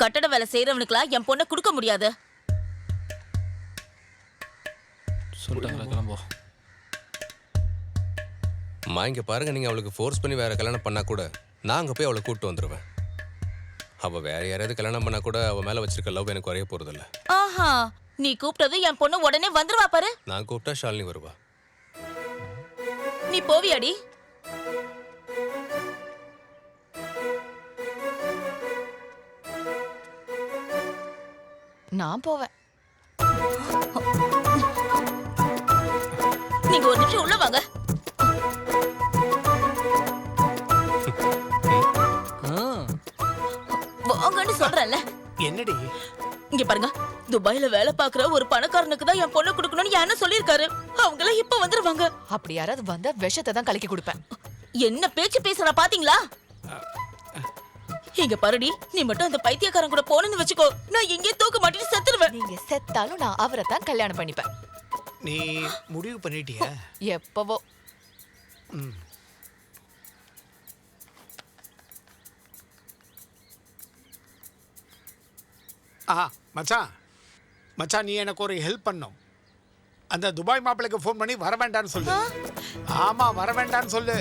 கட்டட வேலை செய்யறவனுக்குலாம் என் பொண்ணை கொடுக்க முடியாது. சொல்லிட்டாங்களா, கிளம்புவோம். அம்மா இங்க பாருங்க, நீங்க அவளுக்கு ஃபோர்ஸ் பண்ணி வேற கல்யாணம் பண்ணா கூட நான் அங்க போய் அவளை கூப்பிட்டு வந்துருவேன். அவ வேற யாராவது கல்யாணம் பண்ணா கூட அவ மேல வச்சிருக்க லவ் எனக்கு குறைய போறதில்ல. ஆஹா, நீ கூப்பிட்டது என் பொண்ணு உடனே வந்துருவா பாரு. நான் கூப்பிட்டா ஷாலினி வருவா. நீ போவியாடி? நான் போவேன். நீங்க ஒரு நிமிஷம் உள்ள வாங்க. வாங்கன்னு சொல்றேன்ல. என்னடி? இங்க பாருங்க, துபாயில வேலை பாக்குற ஒரு பணக்காரனுக்கு தான் என் பொண்ணு கொடுக்கணும்னு என்ன சொல்லிருக்காரு. அவங்க எல்லாம் இப்ப வந்துருவாங்க. அப்படி யாராவது வந்தா விஷத்தை தான் கலக்கி கொடுப்பேன். என்ன பேச்சு பேசுறா பாத்தீங்களா? இங்க பாருடி, நீ மட்டும் அந்த பைத்தியக்காரன் கூட போனன்னு வச்சுக்கோ, நான் எங்கே தூக்க மாட்டேன்னு செத்துருவேன். நீங்க செத்தாலும் நான் அவரை தான் கல்யாணம் பண்ணிப்பேன். நீ முடிவு பண்ணிட்டியா? எப்பவோ. மச்சான் மச்சான், நீ எனக்கு ஒரு ஹெல்ப் பண்ணும். அந்த துபாய் மாப்பிள்ளைக்கு ஃபோன் பண்ணி வர வேண்டான்னு சொல்லு. ஆமா, வர வேண்டான்னு சொல்லு.